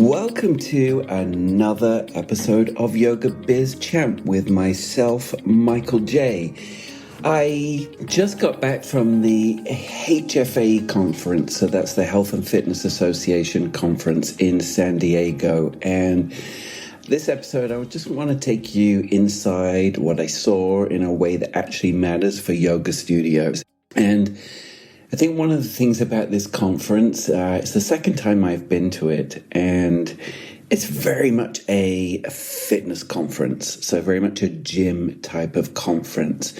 Welcome to another episode of Yoga Biz Champ with myself, Michael J. I just got back from the HFA conference, so that's the Health and Fitness Association conference in San Diego, and this episode I just want to take you inside what I saw in a way that actually matters for yoga studios. And I think one of the things about this conference, it's the second time I've been to it, and it's very much a fitness conference, so very much a gym type of conference.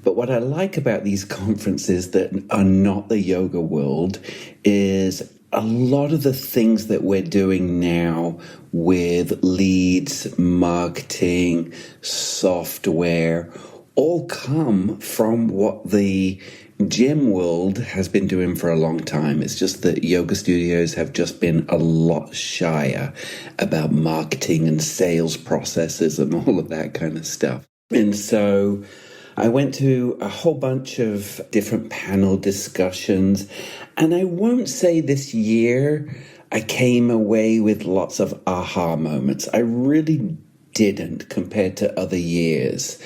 But what I like about these conferences that are not the yoga world is a lot of the things that we're doing now with leads, marketing, software, all come from what the gym world has been doing for a long time. It's just that yoga studios have just been a lot shyer about marketing and sales processes and all of that kind of stuff. And so I went to a whole bunch of different panel discussions, and I won't say this year I came away with lots of aha moments. I really didn't compared to other years.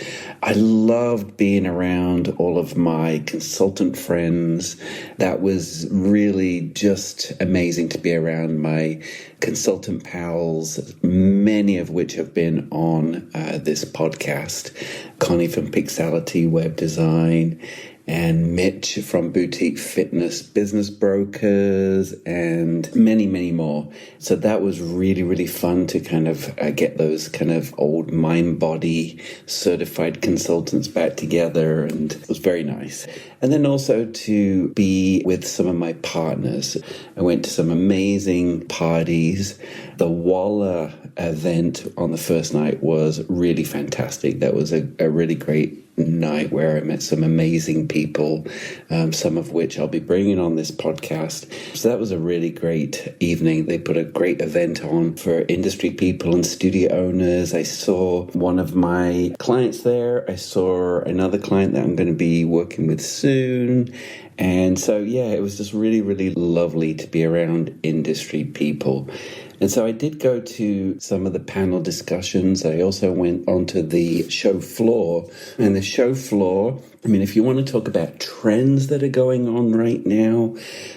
I loved being around all of my consultant friends. That was really just amazing to be around my consultant pals, many of which have been on this podcast. Connie from Pixality Web Design, and Mitch from Boutique Fitness Business Brokers, and many, many more. So that was really, really fun to kind of get those kind of old mind-body certified consultants back together, and it was very nice. And then also to be with some of my partners. I went to some amazing parties. The Walla event on the first night was really fantastic. That was a really great night where I met some amazing people, some of which I'll be bringing on this podcast. So that was a really great evening. They put a great event on for industry people and studio owners. I saw one of my clients there. I saw another client that I'm going to be working with soon. And so, yeah, it was just really, really lovely to be around industry people. And so I did go to some of the panel discussions. I also went onto the show floor. And the show floor, I mean, if you want to talk about trends that are going on right now,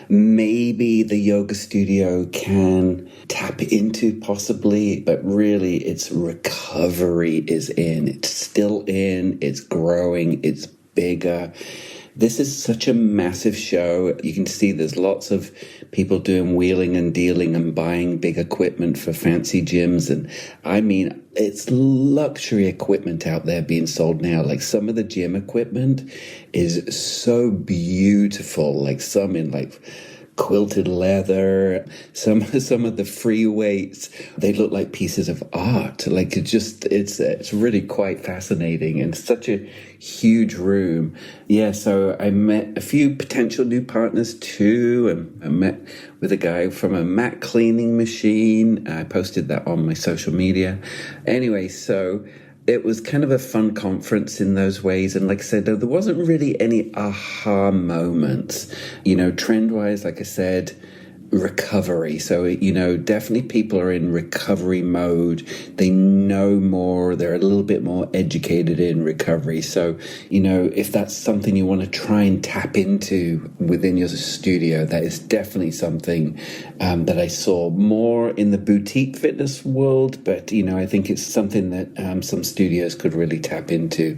maybe the yoga studio can tap into possibly, but really it's recovery is in. It's still in, it's growing, it's bigger. This is such a massive show. You can see there's lots of people doing wheeling and dealing and buying big equipment for fancy gyms. And I mean, it's luxury equipment out there being sold now. Like some of the gym equipment is so beautiful, like some in like quilted leather, some of the free weights, they look like pieces of art. Like it's really quite fascinating, and such a huge room. Yeah, so I met a few potential new partners too, and I met with a guy from a mat cleaning machine. I posted that on my social media. Anyway, so it was kind of a fun conference in those ways. And like I said, there wasn't really any aha moments, trend-wise, like I said, recovery. So, definitely people are in recovery mode. They know more. They're a little bit more educated in recovery. So, if that's something you want to try and tap into within your studio, that is definitely something that I saw more in the boutique fitness world. But, I think it's something that some studios could really tap into.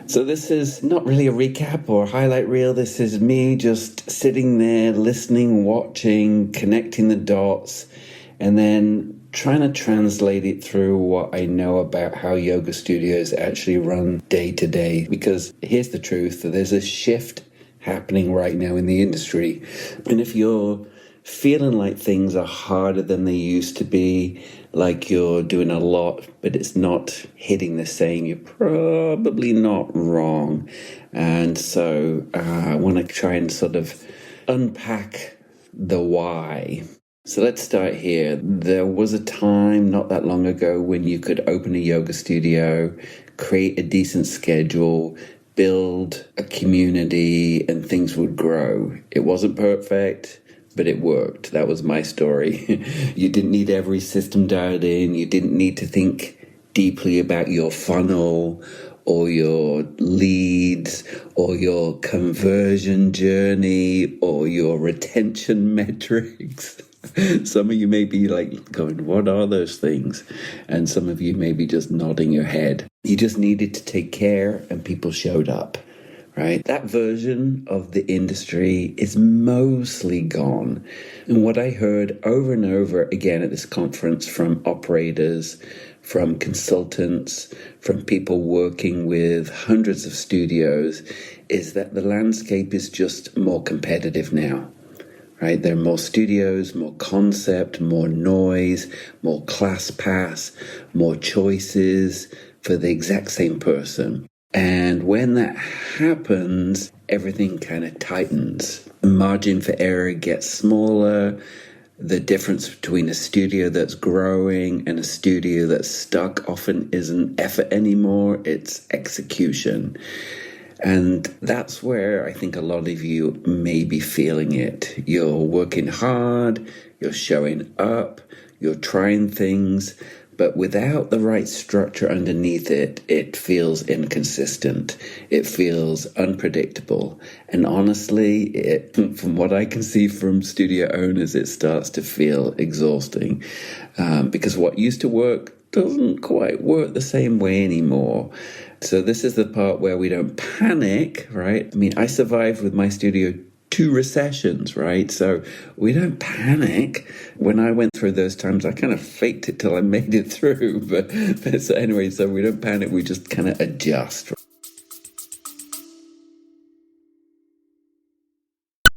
So this is not really a recap or highlight reel. This is me just sitting there, listening, watching, connecting the dots, and then trying to translate it through what I know about how yoga studios actually run day to day. Because here's the truth, there's a shift happening right now in the industry. And if you're feeling like things are harder than they used to be, like you're doing a lot, but it's not hitting the same, you're probably not wrong. And so I want to try and sort of unpack the why. So let's start here. There was a time not that long ago when you could open a yoga studio, create a decent schedule, build a community, and things would grow. It wasn't perfect. but it worked. That was my story. You didn't need every system dialed in. You didn't need to think deeply about your funnel or your leads or your conversion journey or your retention metrics. Some of you may be like going, what are those things? And some of you may be just nodding your head. You just needed to take care and people showed up, right? That version of the industry is mostly gone. And what I heard over and over again at this conference from operators, from consultants, from people working with hundreds of studios, is that the landscape is just more competitive now, right? There are more studios, more concept, more noise, more class pass, more choices for the exact same person. And when that happens, everything kind of tightens. The margin for error gets smaller. The difference between a studio that's growing and a studio that's stuck often isn't effort anymore, it's execution. And that's where I think a lot of you may be feeling it. You're working hard, you're showing up, you're trying things, but without the right structure underneath it, it feels inconsistent. It feels unpredictable. And honestly, from what I can see from studio owners, it starts to feel exhausting because what used to work doesn't quite work the same way anymore. So this is the part where we don't panic, right? I mean, I survived with my studio 2 recessions, right? So we don't panic. When I went through those times, I kind of faked it till I made it through. But so anyway, so we don't panic. We just kind of adjust.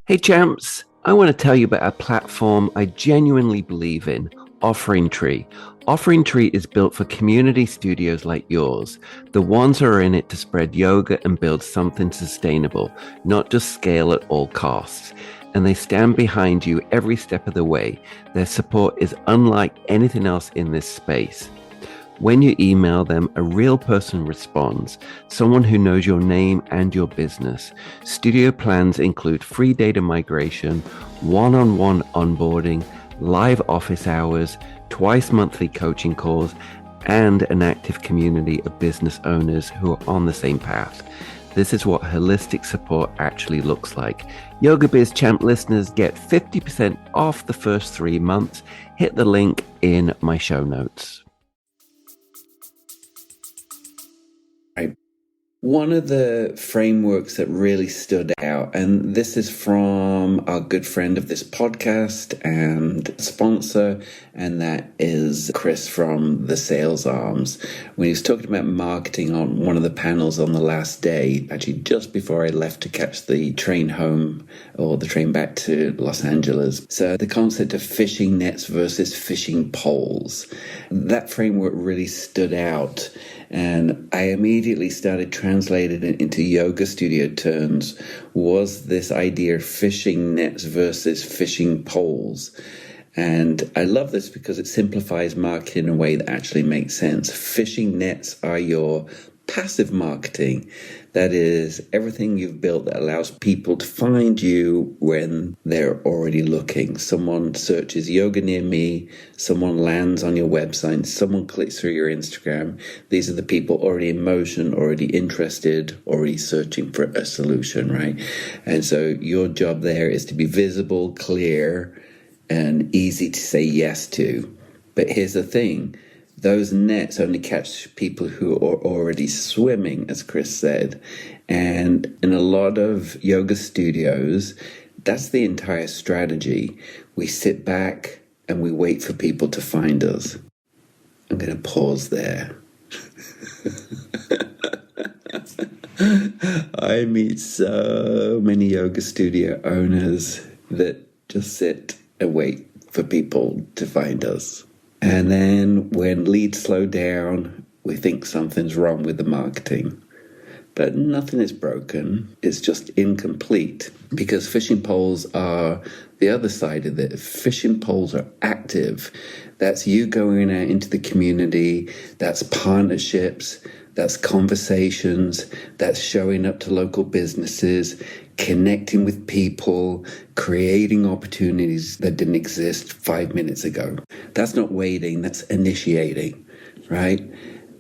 Hey champs, I want to tell you about a platform I genuinely believe in, Offering Tree. Offering Tree is built for community studios like yours, the ones who are in it to spread yoga and build something sustainable, not just scale at all costs. And they stand behind you every step of the way. Their support is unlike anything else in this space. When you email them, a real person responds, someone who knows your name and your business. Studio plans include free data migration, one-on-one onboarding, live office hours, twice monthly coaching calls, and an active community of business owners who are on the same path. This is what holistic support actually looks like. Yoga Biz Champ listeners get 50% off the first 3 months. Hit the link in my show notes. One of the frameworks that really stood out, and this is from our good friend of this podcast and sponsor, and that is Chris from the Sales Arms. When he was talking about marketing on one of the panels on the last day, actually just before I left to catch the train home or the train back to Los Angeles. So the concept of fishing nets versus fishing poles, that framework really stood out. And I immediately started translating it into yoga studio terms, was this idea of fishing nets versus fishing poles. And I love this because it simplifies marketing in a way that actually makes sense. Fishing nets are your passive marketing. That is everything you've built that allows people to find you when they're already looking. Someone searches yoga near me, someone lands on your website, someone clicks through your Instagram. These are the people already in motion, already interested, already searching for a solution, right? And so your job there is to be visible, clear, and easy to say yes to. But here's the thing. Those nets only catch people who are already swimming, as Chris said. And in a lot of yoga studios, that's the entire strategy. We sit back and we wait for people to find us. I'm going to pause there. I meet so many yoga studio owners that just sit and wait for people to find us. And then when leads slow down, we think something's wrong with the marketing. But nothing is broken. It's just incomplete. Because fishing poles are the other side of it. Fishing poles are active. That's you going out into the community. That's partnerships. That's conversations. That's showing up to local businesses. connecting with people, creating opportunities that didn't exist 5 minutes ago. That's not waiting, that's initiating, right?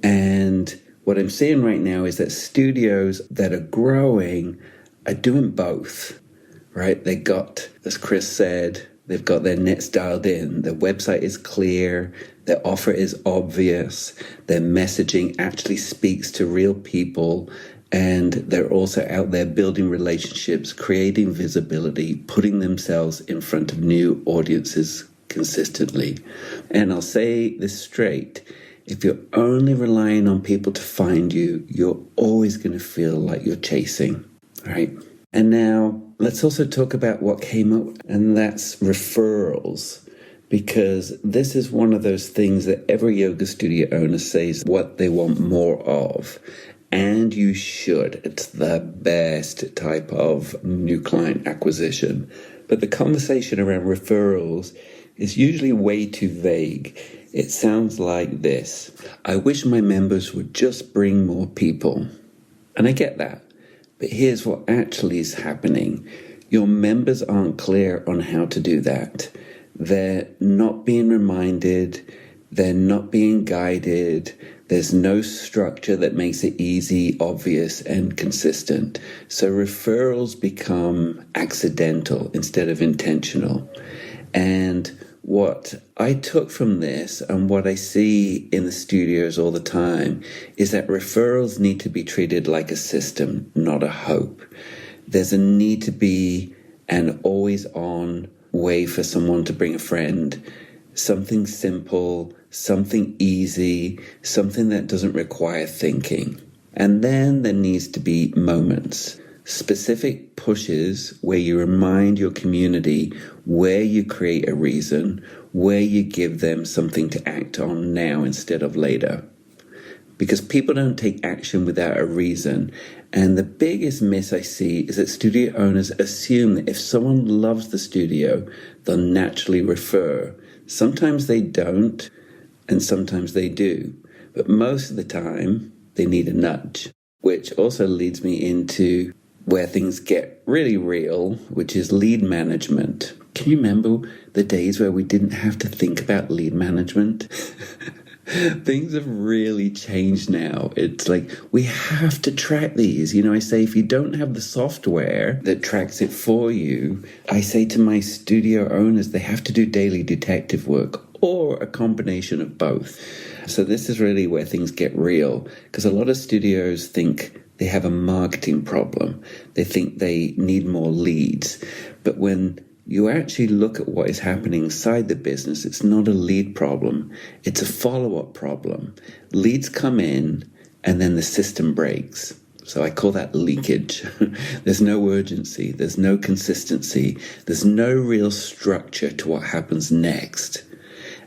And what I'm seeing right now is that studios that are growing are doing both, right? They got, as Chris said, they've got their nets dialed in. Their website is clear. Their offer is obvious. Their messaging actually speaks to real people. And they're also out there building relationships, creating visibility, putting themselves in front of new audiences consistently. And I'll say this straight. If you're only relying on people to find you, you're always going to feel like you're chasing, right? And now let's also talk about what came up, and that's referrals. Because this is one of those things that every yoga studio owner says what they want more of. And you should. It's the best type of new client acquisition. But the conversation around referrals is usually way too vague. It sounds like this: I wish my members would just bring more people. And I get that. But here's what actually is happening. Your members aren't clear on how to do that. They're not being reminded. They're not being guided. There's no structure that makes it easy, obvious, and consistent. So referrals become accidental instead of intentional. And what I took from this and what I see in the studios all the time is that referrals need to be treated like a system, not a hope. There's a need to be an always-on way for someone to bring a friend, something simple, something easy, something that doesn't require thinking. And then there needs to be moments, specific pushes where you remind your community, where you create a reason, where you give them something to act on now instead of later. Because people don't take action without a reason. And the biggest miss I see is that studio owners assume that if someone loves the studio, they'll naturally refer. Sometimes they don't, and sometimes they do. But most of the time, they need a nudge, which also leads me into where things get really real, which is lead management. Can you remember the days where we didn't have to think about lead management? Things have really changed now. It's like we have to track these. You know, I say if you don't have the software that tracks it for you, I say to my studio owners, they have to do daily detective work or a combination of both. So this is really where things get real, because a lot of studios think they have a marketing problem. They think they need more leads. But when you actually look at what is happening inside the business, it's not a lead problem. It's a follow-up problem. Leads come in and then the system breaks. So I call that leakage. There's no urgency. There's no consistency. There's no real structure to what happens next.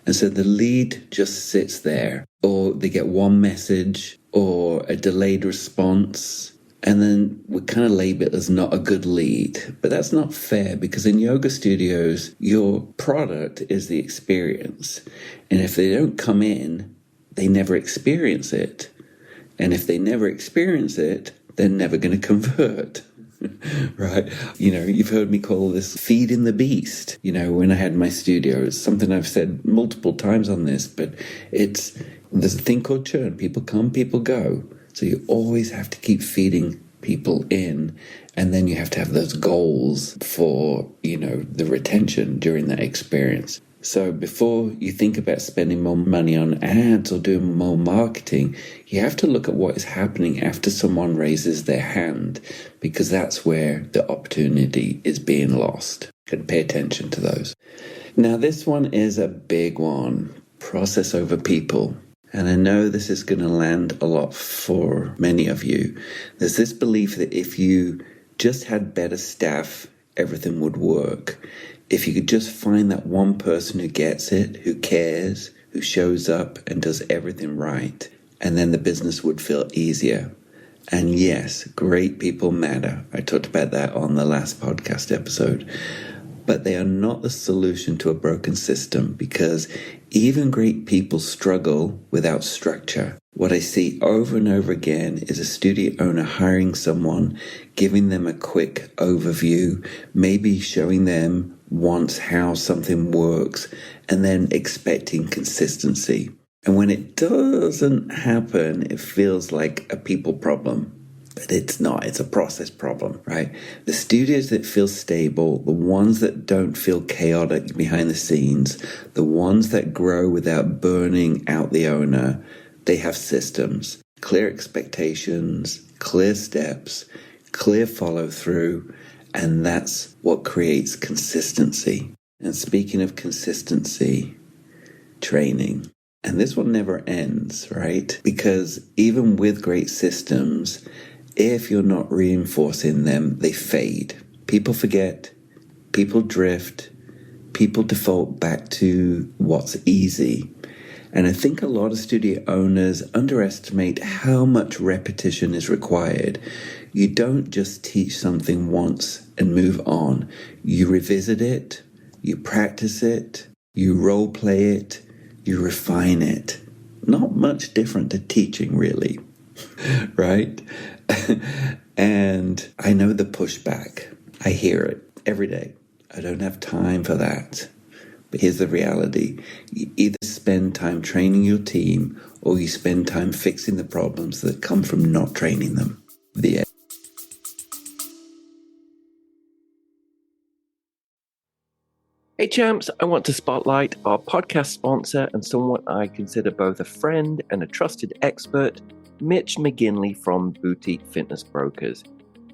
And so the lead just sits there, or they get one message or a delayed response, and then we kind of label it as not a good lead. But that's not fair, because in yoga studios, your product is the experience. And if they don't come in, they never experience it. And if they never experience it, they're never going to convert. Right? You know, you've heard me call this feeding the beast. You know, when I had my studio, it's something I've said multiple times on this, but there's a thing called churn. People come, people go. So you always have to keep feeding people in, and then you have to have those goals for, you know, the retention during that experience. So before you think about spending more money on ads or doing more marketing, you have to look at what is happening after someone raises their hand, because that's where the opportunity is being lost. And pay attention to those. Now, this one is a big one. Process over people. And I know this is going to land a lot for many of you. There's this belief that if you just had better staff, everything would work. If you could just find that one person who gets it, who cares, who shows up and does everything right, and then the business would feel easier. And yes, great people matter. I talked about that on the last podcast episode. But they are not the solution to a broken system, because even great people struggle without structure. What I see over and over again is a studio owner hiring someone, giving them a quick overview, maybe showing them once how something works, and then expecting consistency. And when it doesn't happen, it feels like a people problem. But it's not, it's a process problem, right? The studios that feel stable, the ones that don't feel chaotic behind the scenes, the ones that grow without burning out the owner, they have systems, clear expectations, clear steps, clear follow-through, and that's what creates consistency. And speaking of consistency, training. And this one never ends, right? Because even with great systems, if you're not reinforcing them, they fade. People forget, people drift, people default back to what's easy. And I think a lot of studio owners underestimate how much repetition is required. You don't just teach something once and move on. You revisit it, you practice it, you role play it, you refine it. Not much different to teaching, really, right? And I know the pushback. I hear it every day. I don't have time for that. But here's the reality. You either spend time training your team or you spend time fixing the problems that come from not training them. The end. Hey champs, I want to spotlight our podcast sponsor and someone I consider both a friend and a trusted expert, Mitch McGinley from Boutique Fitness Brokers.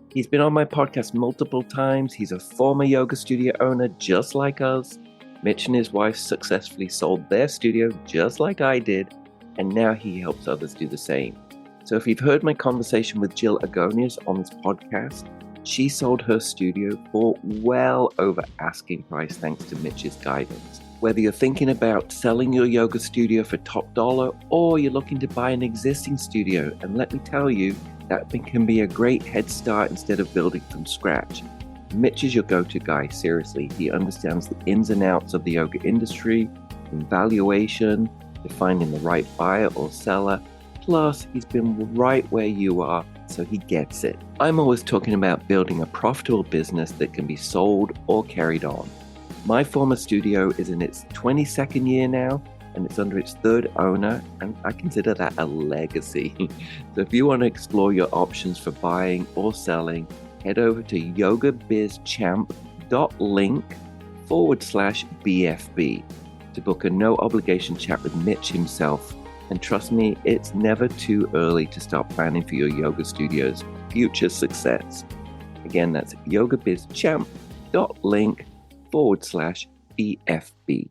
He's been on my podcast multiple times. He's a former yoga studio owner just like us. Mitch and his wife successfully sold their studio just like I did, and now he helps others do the same. So if you've heard my conversation with Jill Agonias on this podcast, she sold her studio for well over asking price thanks to Mitch's guidance. Whether you're thinking about selling your yoga studio for top dollar or you're looking to buy an existing studio, and let me tell you, that can be a great head start instead of building from scratch. Mitch is your go-to guy, seriously. He understands the ins and outs of the yoga industry, from valuation to finding the right buyer or seller. Plus, he's been right where you are, so he gets it. I'm always talking about building a profitable business that can be sold or carried on. My former studio is in its 22nd year now, and it's under its third owner, and I consider that a legacy. So if you want to explore your options for buying or selling, head over to yogabizchamp.link/BFB to book a no obligation chat with Mitch himself. And trust me, it's never too early to start planning for your yoga studio's future success. Again, that's yogabizchamp.link/BFB.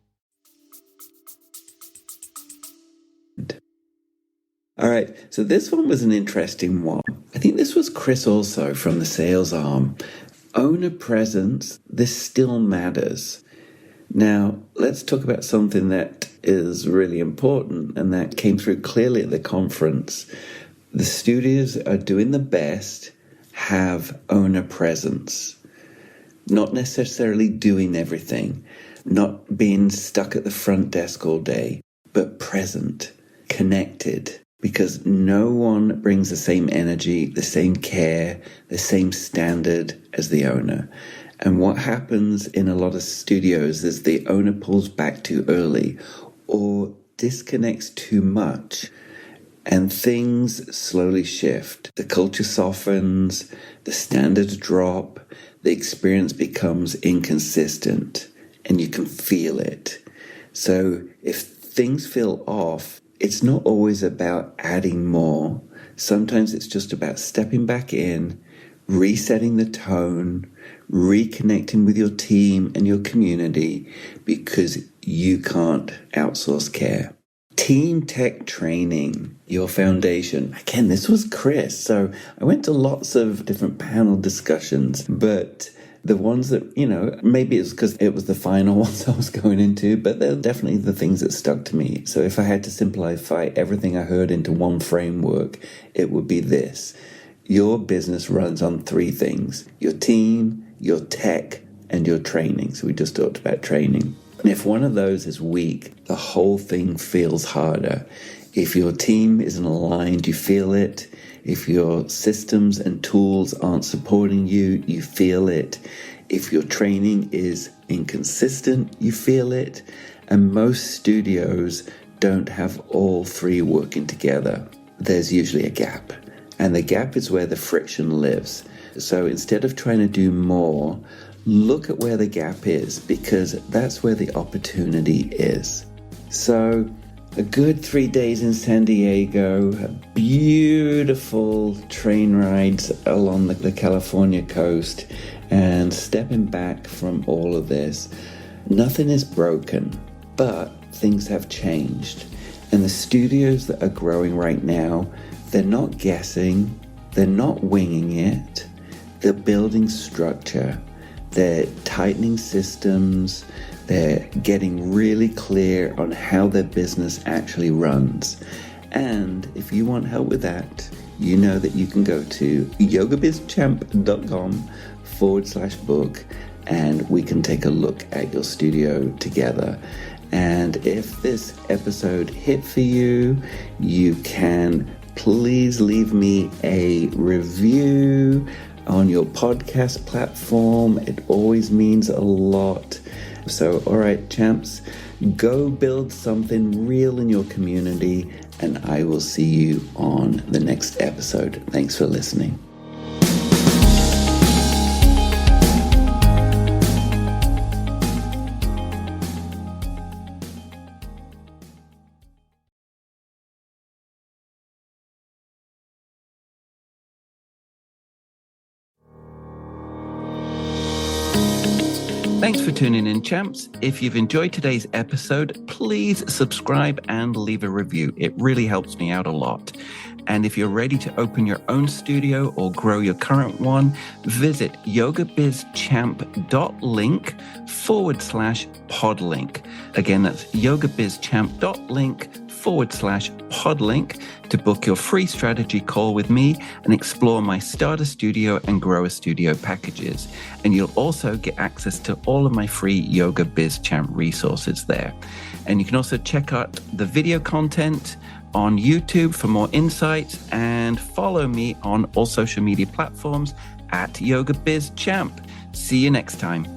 All right, so this one was an interesting one. I think this was Chris also from the sales arm. Owner presence, this still matters. Now, let's talk about something that is really important and that came through clearly at the conference. The studios are doing the best, have owner presence. Not necessarily doing everything, not being stuck at the front desk all day, but present, connected. Because no one brings the same energy, the same care, the same standard as the owner. And what happens in a lot of studios is the owner pulls back too early or disconnects too much, and things slowly shift. The culture softens, the standards drop, the experience becomes inconsistent, and you can feel it. So if things feel off, it's not always about adding more. Sometimes it's just about stepping back in, resetting the tone, reconnecting with your team and your community, because you can't outsource care. Team tech training, your foundation. Again, this was Chris. So I went to lots of different panel discussions, but the ones that, maybe it's because it was the final ones I was going into, but they're definitely the things that stuck to me. So if I had to simplify everything I heard into one framework, it would be this. Your business runs on three things: your team, your tech, and your training. So we just talked about training. And if one of those is weak, the whole thing feels harder. If your team isn't aligned, you feel it. If your systems and tools aren't supporting you, you feel it. If your training is inconsistent, you feel it. And most studios don't have all three working together. There's usually a gap. And the gap is where the friction lives. So instead of trying to do more, look at where the gap is, because that's where the opportunity is. So a good 3 days in San Diego, beautiful train rides along the California coast, and stepping back from all of this. Nothing is broken, but things have changed. And the studios that are growing right now, they're not guessing, they're not winging it, they're building structure, they're tightening systems, they're getting really clear on how their business actually runs. And if you want help with that, you know that you can go to yogabizchamp.com/book, and we can take a look at your studio together. And if this episode hit for you, you can please leave me a review on your podcast platform. It always means a lot. So, all right, champs, go build something real in your community, and I will see you on the next episode. Thanks for listening. Thanks for tuning in, champs. If you've enjoyed today's episode, please subscribe and leave a review. It really helps me out a lot. And if you're ready to open your own studio or grow your current one, visit yogabizchamp.link/podlink. Again, that's yogabizchamp.link/podlink to book your free strategy call with me and explore my Start a Studio and Grow a Studio packages. And you'll also get access to all of my free Yoga Biz Champ resources there. And you can also check out the video content on YouTube for more insights, and follow me on all social media platforms at Yoga Biz Champ. See you next time.